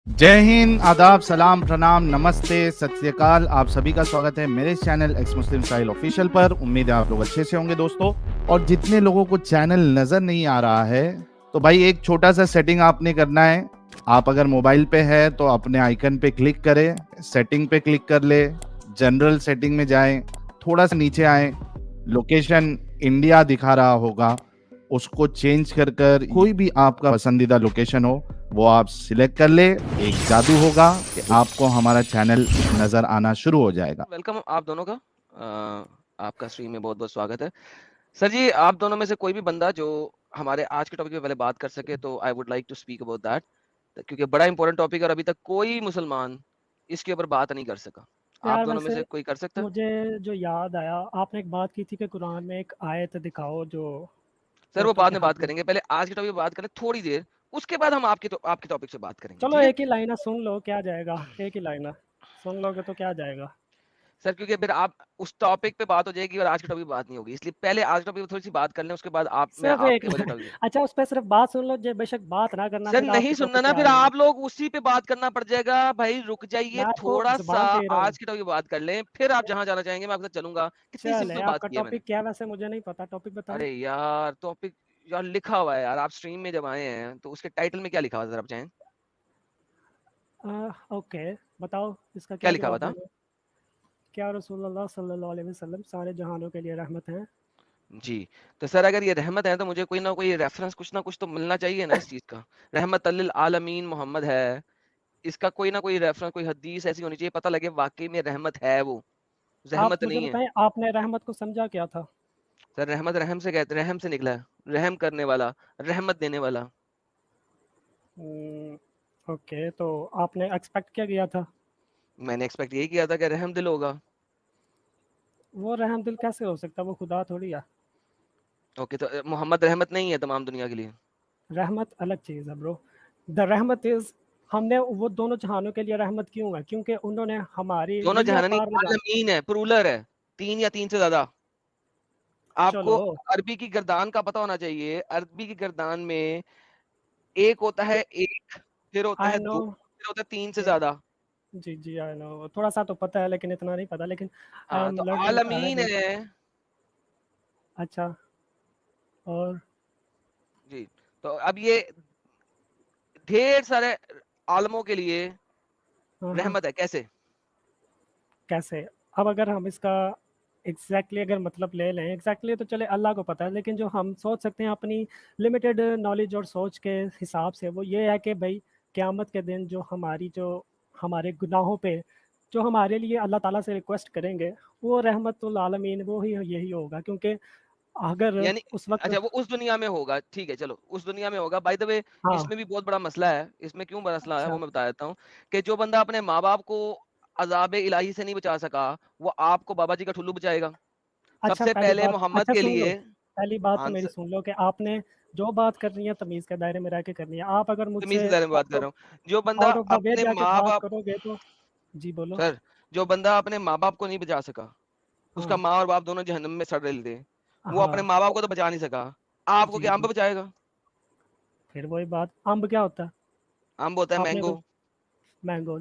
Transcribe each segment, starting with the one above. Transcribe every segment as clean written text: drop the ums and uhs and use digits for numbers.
जय हिंद, आदाब, सलाम, प्रणाम, नमस्ते, सत श्री अकाल। आप सभी का स्वागत है मेरे चैनल एक्स मुस्लिम स्टाइल ऑफिशियल पर। उम्मीद है आप लोग अच्छे से होंगे दोस्तों। और जितने लोगों को चैनल नजर नहीं आ रहा है तो भाई एक छोटा सा सेटिंग आपने करना है। आप अगर मोबाइल पे है तो अपने आइकन पे क्लिक करें, सेटिंग पे क्लिक कर ले, जनरल सेटिंग में जाएं, थोड़ा सा नीचे आए, लोकेशन इंडिया दिखा रहा होगा, उसको चेंज कर कर कोई भी आपका पसंदीदा लोकेशन हो वो आप सिलेक्ट कर ले। एक जादू होगा कि आपको हमारा चैनल नजर आना शुरू हो जाएगा। वेलकम आप दोनों का आपका स्ट्रीम में बहुत बहुत स्वागत है। सर जी, आप दोनों में से कोई भी बंदा जो हमारे आज के टॉपिक पे पहले बात कर सके तो I would like to speak about that, क्योंकि बड़ा इंपॉर्टेंट टॉपिक है और अभी तक कोई मुसलमान इसके ऊपर बात नहीं कर सका। आप यार दोनों में वैसे से कोई कर सकता है? मुझे जो याद आया, आपने एक बात की थी कि कुरान में एक आयत दिखाओ जो सर वो औरतों बाद के में हक बात में। करेंगे, पहले आज के टॉपिक पे बात करें थोड़ी देर, उसके बाद हम आपके टॉपिक से बात करेंगे, चलो ठीक है? एक ही लाइन है, सुन लो क्या जाएगा। एक ही लाइन है, सुन लोगे तो क्या जाएगा। सर क्योंकि फिर आप उस टॉपिक पे बात हो जाएगी और आज के टॉपिक पे बात नहीं होगी, इसलिए पहले आज के टॉपिक पे थोड़ी सी बात कर लें, उसके बाद मैं सिर्फ एक आपके वाले टॉपिक। अच्छा, उस पर सिर्फ बात सुन लो, जो बेशक बात ना करना, सर फिर नहीं आपके सुनना टॉपिक ना, पे फिर आ जाना। आप लोग उसी पे बात करना पड़ जाएगा। भाई रुक जाइए, मैं आपको थोड़ा सा जुबान दे रहा हूँ। आज की टॉपिक बात कर लें, फिर आप जहां जाना चाहेंगे मैं आपके साथ चलूंगा। कितनी चले, सिंपल बात आपका की है मैंने। टॉपिक क्या है वैसे, मुझे नहीं पता, टॉपिक बताओ। अरे यार टॉपिक, यार लिखा हुआ है यार, आप स्ट्रीम में जब आए हैं तो उसके टाइटल में क्या लिखा हुआ है, जरा आप चाहें ओके, बताओ इसका क्या क्या लिखा हुआ जवाब था? देंगे। क्या रसूलुल्लाह सल्लल्लाहु अलैहि वसल्लम सारे जहानों के लिए रहमत हैं। जी। तो सर अगर ये रहमत है तो मुझे कोई ना कोई रेफरेंस, कुछ ना कुछ तो मिलना चाहिए ना इस चीज का। रहमत लिल आलमीन मोहम्मद है, इसका कोई ना कोई रेफरेंस, कोई हदीस ऐसी होनी चाहिए, पता लगे वाकई में रहमत है वो, आप रहमत मुझे नहीं है। बताएं, आपने रहमत को समझा क्या था। सर रहमत रहम से कहते, रहम से निकला है, रहम करने वाला, रहमत देने वाला। ओके, तो आपने एक्सपेक्ट क्या किया था। मैंने एक्सपेक्ट यही किया था कि रहम दिल होगा। वो रहम दिल कैसे हो सकता, वो खुदा थोड़ी है। ओके, तो मोहम्मद रहमत नहीं है तमाम दुनिया के लिए? रहमत अलग चीज़ है ब्रो। द रहमत इज, हमने वो दोनों जहानों के लिए रहमत क्यों है, क्योंकि उन्होंने हमारी दोनों लिया जहानी पार लगा। आलमीन है, प्लूरल है, तीन या तीन से ज्यादा। आपको चलो अरबी की गर्दान का पता होना चाहिए। अरबी की गर्दान में एक होता है एक, फिर होता आई है नो। दो, फिर होता है तीन से ज्यादा। जी जी आई नो, थोड़ा सा तो पता है लेकिन इतना नहीं पता, लेकिन आई हाँ एम तो लर्निंग आलमीन अरबिक। है। अच्छा, और जी। तो अब ये ढेर सारे आलमों के लिए हाँ हाँ, रहमत है। कैसे? कैसे। अब अगर हम इसका अगर मतलब ले लें तो चले अल्लाह को पता है, लेकिन जो हम सोच सकते हैं अपनी लिमिटेड नॉलेज और सोच के हिसाब से, वो ये है कि भाई क़यामत के दिन जो हमारे गुनाहों पे जो हमारे लिए अल्लाह ताला से रिक्वेस्ट करेंगे, वो रहमतुल आलमीन वो ही यही होगा, क्योंकि अगर यानी उस वक्त। अच्छा वो उस दुनिया में होगा, ठीक है चलो उस दुनिया में होगा। बाय द वे हाँ। इसमें भी बहुत बड़ा मसला है। इसमें क्यों बड़ा मसला है वो अच्छा मैं बता देता हूँ, कि जो बंदा अपने माँ बाप को अजाब इलाही से नहीं बचा सका, वो आपको बाबा जी का ठुल्लू बचाएगा। अच्छा, सबसे पहली पहले बात मोहम्मद अच्छा के सुन लो, लिए पहली बात तो मेरी आंसर, सुन लो कि आपने जो बात करनी है तमीज़ के दायरे में रह के करनी है। आप अगर तमीज मुझसे के दायरे में बात कर रहा हूँ। जो बंदा आउट ऑफ द वे अपने जाके माँ बात बाप, करोगे तो। जी बोलो। सर जो बंदा अपने माँ बाप को नहीं बचा सका, उसका हाँ माँ और बाप दोनों जहन्नम में सड़ रहे थे, वो अपने हाँ। माँ बाप को तो बचा नहीं सका, आपको जी क्या अम्ब जी, बचाएगा? फिर वही बात, अम्ब क्या होता है। अम्ब होता है आपने मैंगो। कुछ मैंगो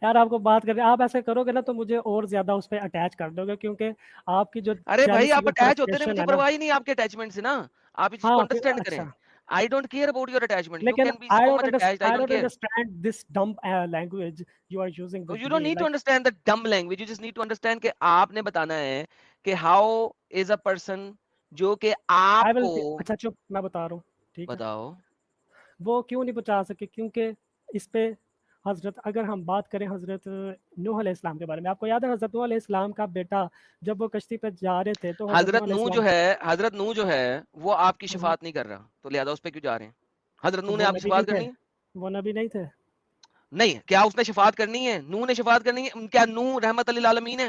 यार आपको बात करनी, आप ऐसे करोगे ना तो मुझे और ज़्यादा उस पे अटैच कर दोगे, क्योंकि आपकी जो अरे भाई जेलसी आप और अटैच होते रहे, फ्रस्ट्रेशन मुझे है ना। परवाह ही नहीं आपके अटैचमेंट से ना। आप इस चीज को हाँ फिर अंडरस्टैंड करें। अच्छा, I don't care about your attachment, you लेकिन can be so much attached, I I don't don't care. Understand this dumb language you are using you with don't me, need to like. Understand the dumb language, you just need to understand कि आपने बताना है कि how is a person, जो कि I will, आपको अच्छा चुप, मैं बता रहा हूँ, ठीक है। बताओ। वो क्यों नहीं बचा सके, क्योंकि इस पे हज़रत, अगर हम बात करें हज़रत नूह अलैहिस्सलाम के बारे में, आपको याद है हज़रत नूह अलैहिस्सलाम का बेटा जब वो कश्ती पे जा रहे थे तो हज़रत नूह अलैहिस्सलाम। हजरत नू जो है वो आपकी हाँ, शफात नहीं कर रहा, तो लिहाजा उस पे क्यों जा रहे हैं? हजरत तो नू ने वो आपकी नबी नहीं शफात थे, करनी है? वो नबी नहीं थे। नहीं, क्या उसने शफात करनी है? नू ने शफात करनी है? क्या नू रहमत लिल आलमीन है?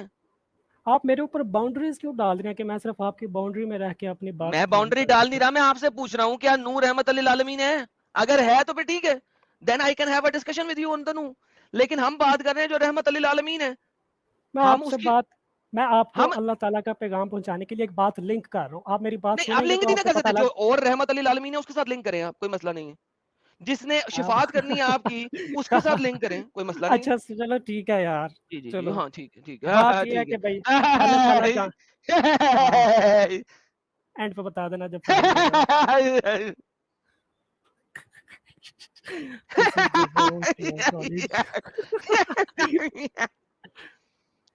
आप मेरे ऊपर बाउंड्रीज क्यों डाल रहे हैं कि मैं सिर्फ आपकी बाउंड्री में रह के अपनी बात मैं एक्सप्लेन बाउंड्री कर डाल नहीं सकूं। रहा, मैं आपसे पूछ रहा हूँ क्या नू रहमत लिल आलमीन है? अगर है तो फिर ठीक है, then I can have a discussion with you on the new. लेकिन हम बात कर रहे हैं जो रहमत लिल आलमीन है। मैं हम आपसे उसकी, बात मैं आपको हम अल्लाह ताला का पैगाम पहुंचाने के लिए एक बात लिंक कर रहा हूँ, आप मेरी बात नहीं, आप सुनेंगे लिंक तो नहीं ना आपको कर पता सकते। जो लग। और रहमत लिल आलमीन है उसके साथ लिंक करें आप, कोई मसला नहीं है। جس نے شفاعت کرنی ہے آپ کی اس کے ساتھ لنک کریں, کوئی مسئلہ نہیں ہے. اچھا چلو ٹھیک ہے یار, جی جی جی چلو ہاں ٹھیک ہے ٹھیک بات ہے یہ ہے ٹھیک کہ بھائی اللہ تعالیٰ کا ہاں ہے. اینڈ پہ بتا دینا جب فائنل ہوگا. This is the worst one, Khalid.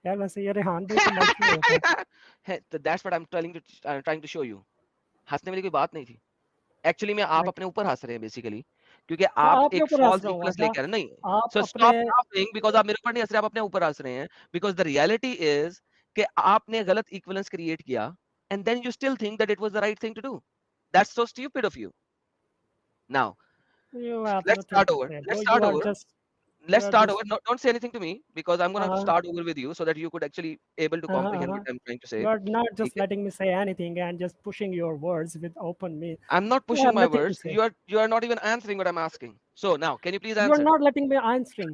یار ویسے یہ ریحان بھائی تو مائک میں ہوتا ہے. That's what I'm trying to show you. ہنسنے والی کوئی بات نہیں تھی. ایکچولی میں آپ اپنے اوپر ہنس رہے ہیں بیسیکلی, کیونکہ میں آپ آپ کے ایک اوپر ہنس فالس رہا ہوں. ایکویلنس لے کے آ رہے ہیں. نہیں, آپ سو اپنے اسٹاپ لافنگ بیکاز آپ میرے اوپر نہیں ہنس رہے, آپ اپنے اوپر ہنس رہے ہیں. بیکاز دا ریالٹی از کہ آپ نے غلط ایکویلنس کریٹ کیا and then you still think that it was the right thing to do. That's so stupid of you. Now you have let's nothing start to over. say, bro. Let's You start are over. just Let's you are start just over. No, don't say anything to me because I'm gonna start over with you so that you could actually able to comprehend what I'm trying to say. You are not just Okay? letting me say anything and just pushing your words with open me. I'm not You pushing have my nothing to words. say. You are not even answering what I'm asking. So now, can you please You are answer? not letting me answering.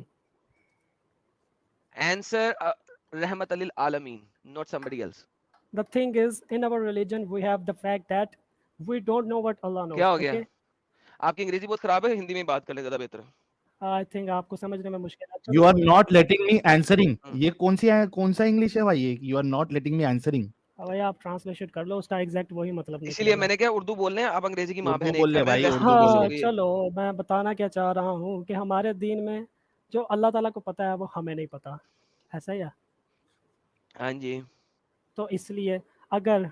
Answer Rahmat Alil Alameen, not somebody else. The thing is, in our religion, we have the fact that we don't know what Allah knows. کیا ہو گیا؟ Okay? آپ کی انگریزی بہت خراب ہے, ہندی میں بات کر لیں زیادہ بہتر ہے. I think آپ کو سمجھنے میں مشکل ہے. You are not letting me answering. یہ کون سا انگلش ہے بھائی؟ You are not letting me answering. بھائی آپ ٹرانسلیشن کر لو, اس کا ایگزیکٹ وہی مطلب اسی لیے نکلے گا. میں نے کہا اردو بول رہے ہیں, آپ انگریزی کی ماں اردو بہن بول لے بھائی, اردو بول ہاں لے. چلو میں بتانا کیا چاہ رہا ہوں کہ ہمارے دین میں جو اللہ تعالیٰ کو پتہ ہے وہ ہمیں نہیں پتہ, ایسا ہی ہے. ہاں جی. تو اس لیے اگر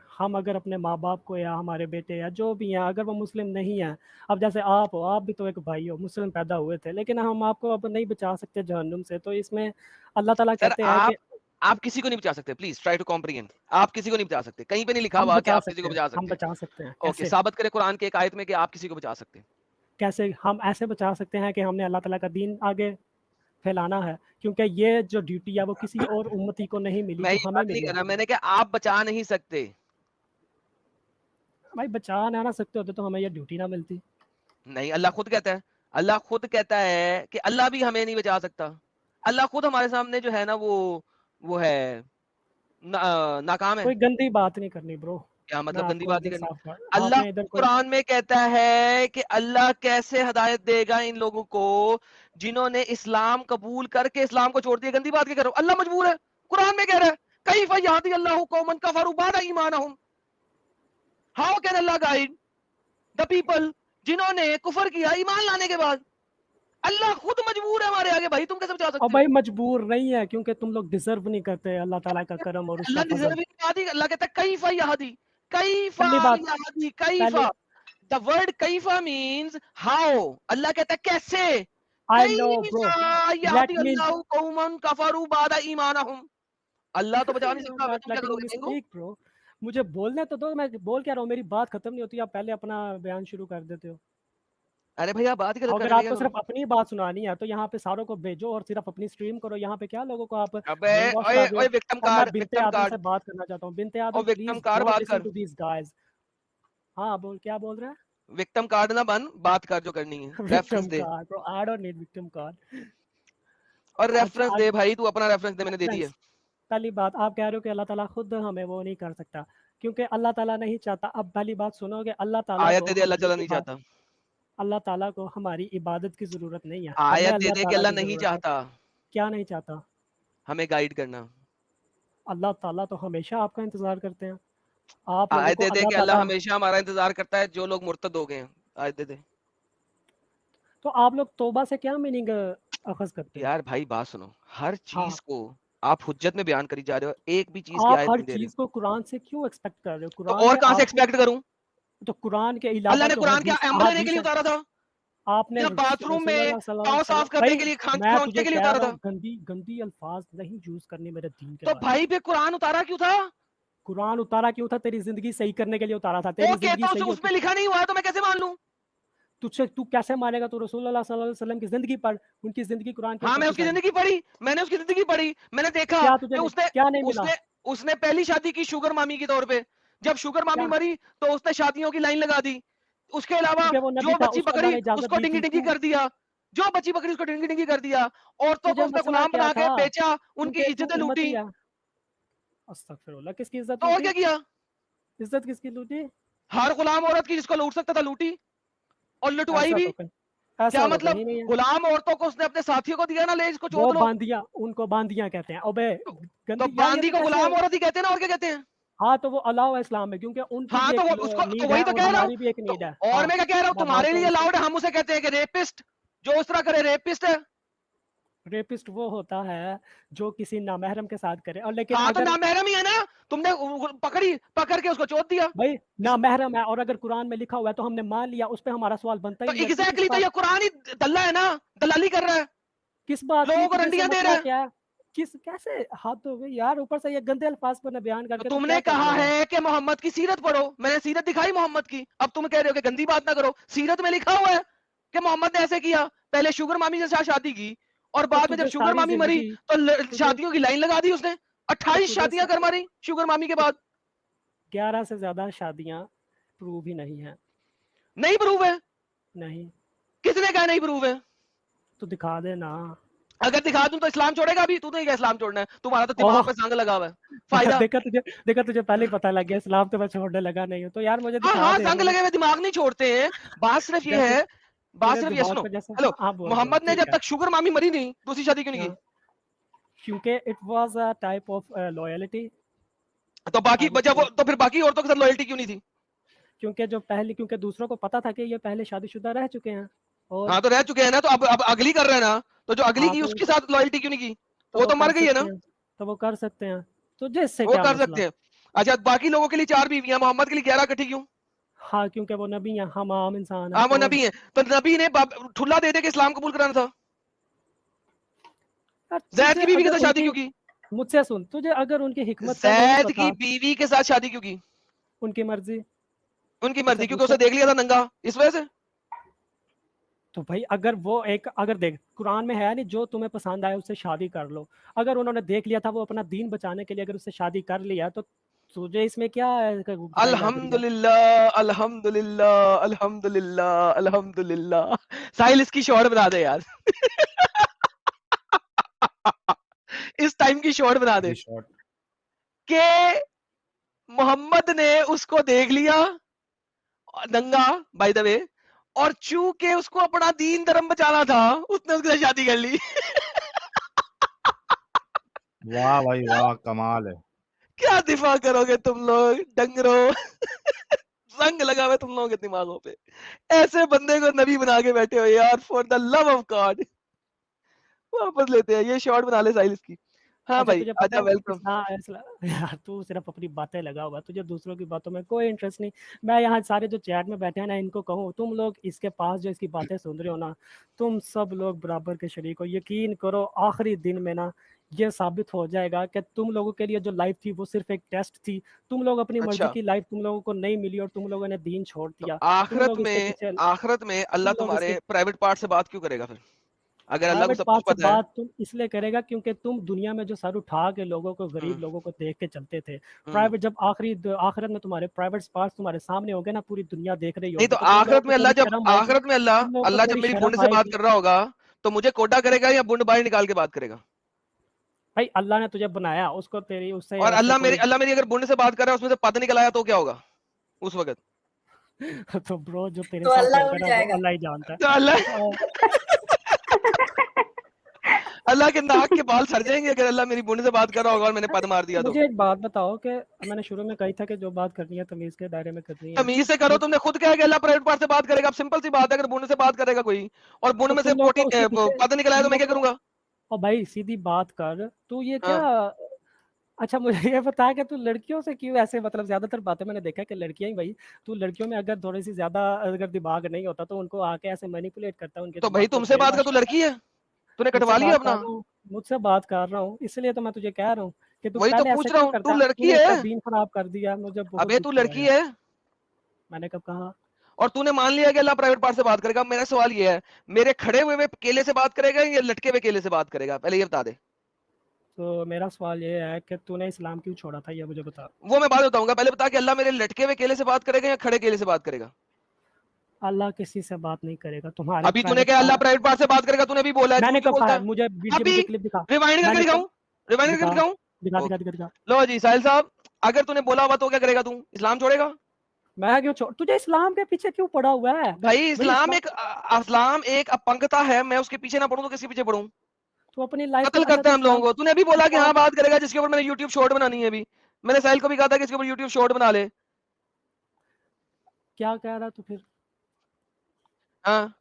اپنے ماں باپ کو یا ہمارے بیٹے یا جو بھی ہیں اگر وہ مسلم نہیں ہیں, اب جیسے آپ ہو, آپ بھی تو ایک بھائی ہو, مسلم پیدا ہوئے تھے, لیکن ہم آپ کو اب نہیں بچا سکتے جہنم سے. تو اس میں اللہ تعالیٰ سر کہتے ہیں کہ آپ کسی کو نہیں بچا سکتے. Please try to comprehend. آپ کسی کو نہیں بچا سکتے, کہیں پہ نہیں لکھا ہم ہوا کہ بچا آپ کسی سکتے کو ہیں, بچا ہم سکتے. بچا سکتے ہیں. اوکے, ثابت کریں قرآن کے ایک آیت میں کہ آپ کسی کو بچا سکتے ہیں. کیسے ہم ایسے بچا سکتے ہیں کہ ہم نے اللہ تعالیٰ کا دین آگے پھیلانا ہے, کیونکہ یہ جو ڈیوٹی ہے وہ کسی اور امتی کو نہیں ملی میں جو یہ ہمیں بات نہیں ملی. کر رہا, میں نے کہا آپ بچا نہیں سکتے. بھائی بچا نہ سکتے ہوتے تو ہمیں یہ ڈیوٹی نہ ملتی. نہیں, اللہ خود کہتا ہے کہ اللہ بھی ہمیں نہیں بچا سکتا. اللہ خود ہمارے سامنے جو ہے نا وہ ہے ناکام ہے. کوئی گندی بات نہیں کرنی برو. کیا میں مطلب آپ گندی کو بات نہیں ادھر کرنی؟ صاف کر, آپ اللہ نے ادھر کوئی قرآن میں کہتا ہے کہ اللہ کیسے ہدایت دے گا ان لوگوں کو جنہوں نے اسلام قبول کر کے اسلام کو چھوڑ دیا. گندی بات کیا کرو, اللہ مجبور ہے. قرآن میں کہہ رہا ہے کیف یہدی اللہ قوما کفروا بعد ایمانہم. How can Allah guide the people جنہوں نے کفر کیا ایمان لانے کے بعد. اللہ خود مجبور ہے ہمارے آگے. بھائی تم کیسے بچا اور سکتے ہو؟ بھائی مجبور نہیں ہے کیونکہ تم لوگ ڈیزرو نہیں کرتے اللہ تعالیٰ کا کرم اور اس کا اللہ فضل. ڈیزرو نہیں کرتی. اللہ کہتا ہے کیف یہدی, کیف پہلی بات یہدی, کیف. The word kaifa means how. اللہ کہتا ہے کیسے. I know bro, let me اللہ تو بچا نہیں سکتا. not تم کیا letting کرو me گے؟ speak bro. مجھے بولنے تو دو, میں بول کیا رہا ہوں, میری بات ختم نہیں ہوتی, آپ پہلے اپنا بیان شروع کر دیتے ہو. ارے بھائی آپ بات ہی غلط کر اگر رہے آپ ہیں. کو صرف اپنی بات سنانی ہے تو یہاں پہ ساروں کو بھیجو اور صرف اپنی سٹریم کرو. یہاں پہ کیا لوگوں کو آپ برین واش کر رہے ہو. وکٹم اور میں کارڈ, بنتے وکٹم آدم کارڈ سے بات کرنا چاہتا ہوں. بنتے آدم اور وکٹم پلیز کارڈ ڈونٹ بات لسن کر. To these guys. ہاں بول, کیا بول رہا ہے؟ وکٹم کارڈ نہ بن, بات کر جو کرنی ہے. Victim reference they card bro, I don't need victim card. اور ریفرنس دے بھائی, تو اپنا ریفرنس دے, میں نے دے دی ہے. پہلی بات آپ کہہ رہے ہو کہ اللہ تعالیٰ خود ہمیں وہ نہیں کر سکتا کیونکہ اللہ تعالیٰ نہیں چاہتا. اب پہلی بات سنو کہ اللہ تعالیٰ آیت کو دے دے اللہ تعالیٰ نہیں چاہتا. اللہ تعالیٰ کو ہماری عبادت کی ضرورت نہیں ہے. آیت دے اللہ دے کہ تعالیٰ اللہ کی نہیں ضرورت ہے. چاہتا, کیا نہیں چاہتا؟ ہمیں گائیڈ کرنا. اللہ تعالیٰ تو ہمیشہ آپ کا انتظار کرتے ہیں. آپ لوگوں آیت کو دے دے اللہ کہ اللہ تعالیٰ, ہمیشہ ہمارا انتظار کرتا ہے جو لوگ مرتد ہو گئے ہیں. آیت دے دے. تو آپ لوگ توبہ سے کیا میننگ اخذ کرتے ہو؟ یار بھائی بات سنو, ہر ہاں, چیز کو آپ حجت میں بیان کری جا رہے ہو, ایک بھی چیز کی آپ آیت ہر نہیں دے رہے. چیز کو قرآن سے کیوں ایکسپیکٹ کر رہے ہو؟ تو قرآن اور میں کہاں سے آپ کو, ایکسپیکٹ کروں؟ تو قرآن کے اللہ علاوہ نے تو قرآن کیا ایمبولے لینے کے حدیث لیے ہے. اتارا تھا آپ نے یا باتھ روم رسول میں اللہ صلی اللہ علیہ پاؤں صاف وسلم, کرنے بھائی کے لیے میں کھانچنے تجھے کے لیے کہہ اتارا رہا تھا؟ ہوں گندی الفاظ نہیں یوز کرنی میرے دین کے تو بارے میں. بھائی پہ قرآن اتارا کیوں تھا؟ قرآن اتارا کیوں تھا؟ تیری زندگی صحیح کرنے کے لیے اتارا تھا. تیری اوکے, زندگی تو صحیح اس ہوتی, میں لکھا نہیں ہوا تو میں کیسے مان لوں؟ تو کیسے مانے گا؟ تو رسول اللہ صلی اللہ علیہ وسلم کی زندگی پڑھ, ان کی زندگی قرآن کے ہاں اوپر میں اس کی چھپائی. زندگی پڑھی, میں نے اس کی زندگی پڑھی, میں نے دیکھا کیا تجھے کہ کیا نہیں ملا؟ اس نے پہلی شادی کی شوگر مامی کے طور پہ. جب شوگر مامی کیا؟ مری تو اس نے شادیوں کی لائن لگا دی. اس کے علاوہ کیونکہ وہ نبی جو تھا, بچی اس کو اللہ پکڑی نے اس اجازت کو دی ڈنگی تھی. ڈنگی کر دیا, جو بچی پکڑی اس کو ڈنگی ڈنگی کر دیا. عورتوں کو تجھے اس نے مسئلہ غلام کیا بنا کے تھا؟ بیچا, ان کی کیونکہ تو عزتیں امتی لوٹی. ہے. استغفر اللہ, کس کی عزت تو اور لوٹی؟ کیا کیا؟ عزت کس کی لوٹی؟ ہر غلام عورت کی جس کو لوٹ سکتا تھا لوٹی, اور لٹوائی ایسا بھی. تو کہیں ऐसा क्या तो मतलब कहीं नहीं है। गुलाम औरतों को उसने अपने साथियों को दिया ना, ले इसको वो चोद लो। बांदिया, उनको बांदिया कहते हैं। अबे तो गंदी यार, ये बांदी तो को कैसे? गुलाम औरत ही कहते हैं ना, और क्या कहते हैं? हाँ तो वो अलाउ है इस्लाम में, क्योंकि उनकी हाँ भी तो एक वो उसको, तो नीड वही है तो और कह रहा हूँ। हमारी भी एक तो नीड है। और हाँ मैं क्या कह रहा हूँ, मैं तुम्हारे मानता हूँ लिए इसको। अलाउड है, हम उसे कहते हैं कि रेपिस्ट, जो उस तरह करे रेपिस्ट है। रेपिस्ट वो होता है जो किसी नामहरम के साथ करे, और लेकिन हाँ तो अगर नामहरम ही है ना, तुमने पकड़ के उसको चोद दिया। भाई नामहरम है और अगर कुरान में लिखा हुआ है तो हमने मान लिया, उस पे हमारा सवाल बनता तो ही नहीं है। तू एग्जैक्टली, तो ये कुरान ही दल्ला है ना, दलाली कर रहा है, किस बात की? लोगों को तुझे से रंडियां दे रहा मसला है। क्या है? किस कैसे हाथ हो गई यार, ऊपर से ये गंदे अल्फाज पर बयान तो करके तू तुमने क्या कर कहा लेगा? है कि मोहम्मद की सीरत पढ़ो, मैंने सीरत दिखाई मोहम्मद की, अब तुम कह रहे हो कि गंदी बात ना करो। सीरत में लिखा हुआ है कि मोहम्मद ने ऐसे किया, पहले शुगर मामी के साथ शादी की, और तो बाद में जब तुझे शुगर सारी मामी मरी जिंदगी तो तुझे शादियों की लाइन लगा दी उसने। तो 28 तुझे शादियां कर मारी शुगर मामी के बाद। 11 से ज्यादा शादियां प्रूव ही नहीं है। नहीं प्रूव है? नहीं किसने कहा नहीं प्रूव है? तो दिखा दे ना। अगर दिखा दूं तो इस्लाम छोड़ेगा अभी? तू नहीं क्या इस्लाम छोड़ना है, तुम्हारा तो दिमाग ओह पे सांग लगा हुआ है, फायदा। देखा तुझे पहले ही पता लग गया इस्लाम तो मैं छोड़ने लगा नहीं हूँ, तो यार मुझे हाँ दिखा हाँ, दे। जंग मैंने लगे हुए दिमाग नहीं छोड़ते हैं। बात सिर्फ ये जैसे है, बात तेरे सिर्फ ये दिमाग सुनो। पे जैसे। हेलो, हाँ बोल बोल, मोहम्मद ने ठीक जब है। तक शुगर मामी मरी नहीं, दूसरी शादी क्यों नहीं हाँ, क्योंकि it was a type of loyalty. की? तो बाकी आगे जब वो, चल, तो फिर बाकी औरतों के साथ लॉयल्टी क्यों नहीं थी? क्योंकि दूसरों को पता था कि ये पहले शादीशुदा रह चुके हैं, और हाँ तो रह चुके हैं ना, तो अब अगली कर रहे हैं ना, तो जो अगली हाँ की तो उसके साथ लॉयल्टी क्यों नहीं की? तो वो वो तो कर मर गई है सकते ना, हैं, तो वो कर सकते हैं, तो जिससे वो क्या कर मसला? सकते हैं। अच्छा, बाकी लोगों के लिए 4 बीवियां, मोहम्मद के लिए 11 इकट्ठी क्यों? हाँ क्योंकि वो नबी हैं, हम आम इंसान हैं। हाँ वो और नबी है, तो नबी ने ठुल्ला दे दे के इस्लाम कबूल कराना था। यार जैद तुझे की बीवी के अगर साथ शादी उनकी, क्यों की? मुझसे सुन, तुझे अगर उनकी हिकमत का नहीं जैद की पता, बीवी के साथ शादी क्यों की? उनकी मर्जी। उनकी अच्छा मर्जी, क्योंकि दूसरा, उसे देख लिया था नंगा, इस वजह से। तो भाई अगर वो एक, अगर देख कुरान में है नहीं जो तुम्हें पसंद आए उससे शादी कर लो, अगर उन्होंने देख लिया था वो अपना दीन बचाने के लिए अगर उससे शादी कर लिया तो तुझे इसमें क्या बुराई लग रही है? अल्हम्दुलिल्लाह अल्हम्दुलिल्लाह अल्हम्दुलिल्लाह अल्हम्दुलिल्लाह। साहिल इसकी शॉर्ट बना दे यार। इस टाइम की शॉर्ट बना दे जी शॉर्ट। कि मोहम्मद ने उसको देख लिया नंगा, बाय द वे, और चूंकि उसको अपना दीन धर्म बचाना था, उसने उसके साथ शादी कर ली। वाह भाई वाह, कमाल है। क्या दिफा करोगे तुम लोग डंगरो। रंग लगा हुआ है तुम लोगों के दिमागों पे। ऐसे बंदे को नबी बना के बैठे हो यार, for the love of God. वापस लेते हैं, ये शॉर्ट बना ले साहिल इसकी। हाँ अच्छा भाई, तुझे पता आजा, है वेलकम। यार तू सिर्फ अपनी बातें लगा हुआ, तुझे दूसरों की बातों में कोई इंटरेस्ट नहीं। मैं यहाँ सारे जो चैट में बैठे हैं ना इनको कहूँ, तुम लोग इसके पास जो इसकी बातें सुन रहे हो ना, तुम सब लोग बराबर के शरीक हो। यकीन करो आखिरी दिन में ना ये साबित हो जाएगा कि तुम लोगों के लिए जो लाइफ थी वो सिर्फ एक टेस्ट थी। तुम लोग अपनी मर्जी अच्छा, की लाइफ तुम लोगों को नहीं मिली और तुम लोगों ने दीन छोड़ तो दिया। तुम आखिरत लोग इसके में, पीछे, आखिरत में अल्लाह तुम लोग इसके तुम्हारे प्राइवेट पार्ट से बात क्यों करेगा फिर, अगर अल्लाह को प्राइवेट सब कुछ पार्ट से पता है? बात तुम इसलिए करेगा क्योंकि तुम दुनिया में जो सर उठा के लोगों को, गरीब लोगों को देख के चलते थे। हम्म। प्राइवेट जब आखिरत में तुम्हारे प्राइवेट पार्ट्स तुम्हारे सामने होंगे ना, पूरी दुनिया देख रही नहीं तो होगी, तो तुम लोगों आखिरत को में अल्लाह थोड़ी जब, शर्म आएगी। आखिरत में अल्लाह, तुम लोगों को अल्लाह जब थोड़ी मेरी बुंड शर्म से बात आएगी। कर रहा होगा तो मुझे कोटा करेगा या बुंड बाहर निकाल के बात करेगा? भाई अल्लाह ने तुझे बनाया, उसको तेरी उससे और वैसे कोई अल्लाह मेरी अगर बुंड से बात कर रहा है, उसमें से पद निकल आया तो क्या होगा उस वक्त? तो ब्रो जो तेरे तो साथ अल्लाह होगा उठ ना वो जाएगा। अल्लाह ही जानता तो अल्लाह है। अल्लाह के नाक के बाल सड़ जाएंगे अगर अल्लाह मेरी बुंड से बात कर रहा होगा और मैंने पद मार दिया तो। मुझे एक बात बताओ कि मैंने शुरू में कही था कि जो बात करनी है तमीज के दायरे में करनी है। तमीज से करो, तुमने खुद कहा कि अल्लाह प्राइवेट पार्ट से बात करेगा। अब सिंपल सी बात है, अगर बुंड से बात करेगा कोई और बुंड तो में से तुम लोग को उसके पीछे, पद निकल आया तो तुम मैं लोग क्या को, करूंगा? और भाई सीधी बात कर, तू ये क्या, हाँ। अच्छा मुझे ये बता कि तू लड़कियों से क्यों ऐसे, मतलब ज्यादातर बातें मैंने देखा कि लड़कियां ही, भाई तू लड़कियों में अगर थोड़ी सी ज्यादा अगर दिमाग नहीं होता तो उनको आके ऐसे मैनिपुलेट करता है, उनके तो दिमाग भाई को तुमसे ब्रेन बात कर, वॉश तू करता है। लड़की है, तूने मुझसे कटवा लिया बात कर अपना। रहा हूँ, मुझसे बात कर रहा हूँ, इसलिए तो मैं तुझे कह रहा हूँ कि तू वही तो पहले ऐसे पूछ रहा क्यों हूँ, तू करता, लड़की तूने इतना है? दीन खराब कर दिया, मुझे बहुत अबे दुख तू हुआ लड़की यार। है मैंने कब कहा? और तूने मान लिया कि अल्लाह प्राइवेट पार्ट से बात करेगा। मेरा सवाल ये है, मेरे खड़े हुए केले से बात करेगा या लटके हुए केले से बात करेगा? पहले ये बता दे। तो मेरा सवाल ये है कि तूने इस्लाम क्यों छोड़ा था, ये मुझे बता। वो मैं बाद बताऊंगा, पहले बता कि अल्लाह मेरे लटके हुए केले से बात करेगा या खड़े केले से बात करेगा? अल्लाह किसी से बात नहीं करेगा, तुम्हारे अभी तूने प्राइवेट क्या अल्लाह पार्ट। प्राइवेट पार्ट से बात करेगा? तूने भी बोला है, झूठ मैंने क्यों कब बोलता कहा? है? मुझे वीडियो अभी मुझे क्लिप दिखा। रिवाइंड करके मैंने दिखाऊं? कब रिवाइंड करके दिखा, दिखाऊं? दिखा दिखा ओके, दिखा दिखा। लो जी साहिल साहब, अगर तूने बोला हुआ तो क्या करेगा? तू इस्लाम छोड़ेगा? मैं क्यों छोड़, तुझे इस्लाम के पीछे क्यों पड़ा हुआ है भाई? इस्लाम एक अपंगता है, मैं उसके पीछे ना पढ़ूं तो किसके पीछे पढ़ूं? तू अपनी लाइफ कत्ल करते हैं हम लोगों को। तूने अभी बोला कि हाँ बात करेगा जिसके ऊपर मैंने यूट्यूब शॉर्ट बनानी है। अभी मैंने साहिल को भी कहा था कि इसके ऊपर यूट्यूब शॉर्ट बना ले। क्या कह रहा तू फिर? हाँ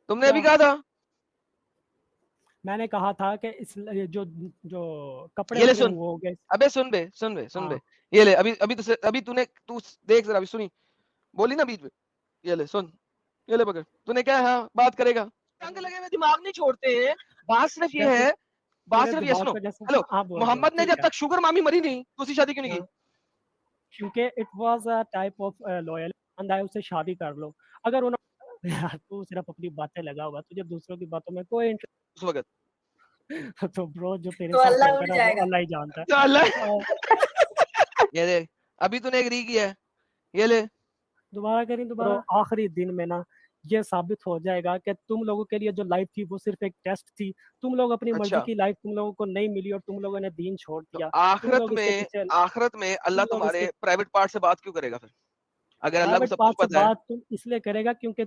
तुमने अभी कहा था। मैंने कहा था कि इस जो जो कपड़े ये ले उतरे सुन, हुए हो गए। अबे सुन बे हाँ। ये ले। अभी तू देख जरा, अभी सुनी बोली ना बीच में, ये ले सुन, ये ले पकड़। तूने क्या हाँ बात करेगा, रंग लगे हुए दिमाग नहीं छोड़ते हैं। बात सिर्फ ये है, बात सिर्फ ये सुनो। हेलो, मोहम्मद ने जब तक शुगर मामी मरी नहीं तो उसकी शादी क्यों नहीं की? क्योंकि it was a type of loyal बंदा है, उससे शादी कर लो। अगर उन्होंने यार तू सिर्फ अपनी बातें लगा हुआ, तुझे दूसरों की बातों में कोई उस वक्त तो ब्रो जो तेरे तो साथ अल्लाह चलता उठ है जाएगा। वो अल्लाह ही जानता है। तो अल्लाह ये देख, अभी तूने एग्री किया है, ये ले। दोबारा करें दोबारा। आखिरी दिन में ना ये साबित हो जाएगा कि तुम लोगों के लिए जो लाइफ थी वो सिर्फ एक टेस्ट थी। तुम लोग अपनी मर्जी की लाइफ तुम लोगों को नहीं मिली और तुम लोगों ने दीन छोड़ दिया। आखिरत में अल्लाह तुम्हारे प्राइवेट पार्ट से बात क्यों करेगा फिर? अगर अल्लाह को सब कुछ पता है। बात तुम इसलिए करेगा क्योंकि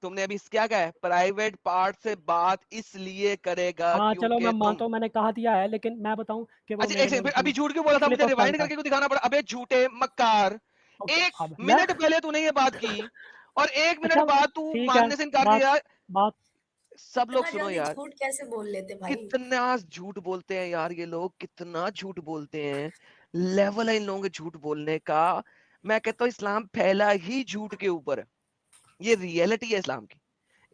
तुमने अभी क्या कहा है? प्राइवेट पार्ट से बात इसलिए करेगा। हाँ चलो मैं मानता हूँ, मैंने कहा दिया है, लेकिन मैं बताऊं कि वो अच्छा एक सेकंड, अभी झूठ क्यों बोला था? मुझे रिवाइंड करके क्यों दिखाना पड़ा? अबे झूठे मक्कार, एक मिनट पहले तूने ये बात की और एक मिनट बाद तू मानने से इनकार किया। बात सब लोग सुनो यार, झूठ कैसे बोल लेते भाई? कितना झूठ बोलते हैं यार ये लोग, कितना झूठ बोलते हैं। लेवल है इन लोगों के झूठ बोलने का। मैं कहता हूँ इस्लाम फैला ही झूठ के ऊपर है। ये रियलिटी है इस्लाम की।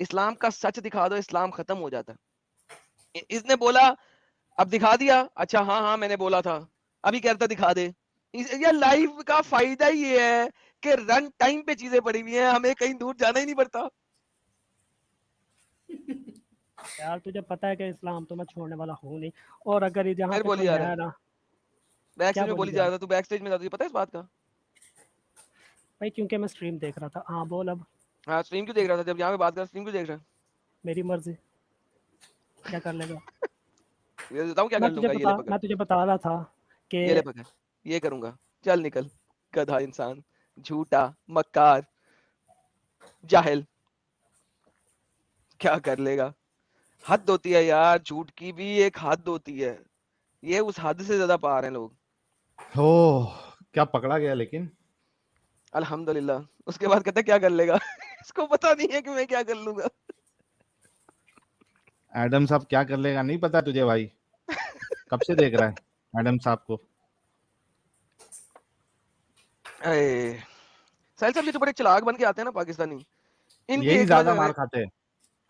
इस्लाम का सच दिखा दो, इस्लाम खत्म हो जाता है। इसने बोला, अब दिखा दिया। अच्छा हाँ मैंने बोला था, अभी कहता दिखा दे। यार लाइफ का फायदा ही ये है कि रन टाइम पे चीजें पड़ी हुई हैं, हमें कहीं दूर जाना ही नहीं पड़ता। यार तुझे पता है कि इस्लाम तो मैं छोड़ने वाला हूँ नहीं। और अगर यहाँ बोली जा रहा है ना, बैक स्टेज में बोली जा रहा था, तू बैक स्टेज में था, तुझे पता है इस बात का? भाई क्योंकि मैं स्ट्रीम देख रहा था। हाँ बोल अब। हाँ स्ट्रीम क्यों देख रहा था? जब यहाँ पे बात कर, स्ट्रीम क्यों देख रहा है? मेरी मर्जी, क्या कर लेगा? ये बताऊं क्या कर लूंगा? ये ले पकड़। मैं तुझे बता रहा था कि ये ले पकड़, ये करूंगा। चल निकल, गधा इंसान, झूठा, मक्कार, जाहिल, क्या कर लेगा? हद होती है यार, झूठ की भी एक हद होती है। ये उस हद से ज्यादा पार हैं लोग। क्या पकड़ा गया लेकिन अल्हम्दुलिल्लाह। उसके बाद कहते क्या कर लेगा? इसको पता नहीं है कि मैं क्या कर लूंगा। एडम साहब क्या कर लेगा नहीं पता तुझे भाई? कब से देख रहा है एडम साहब को? साहिल साहब ये तो बड़े चालाक बन के आते हैं ना पाकिस्तानी, इनकी यही ज्यादा मार खाते हैं।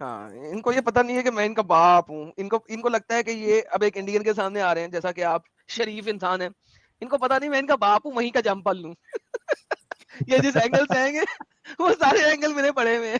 हाँ इनको ये पता नहीं है कि मैं इनका बाप हूँ। इनको लगता है कि ये अब एक इंडियन के सामने आ रहे हैं, जैसा कि आप शरीफ इंसान हैं। इनको पता नहीं मैं इनका बाप हूँ, वहीं का जम पल लूं। ये जिस एंगल से आएंगे वो सारे एंगल मेरे पड़े हुए हैं।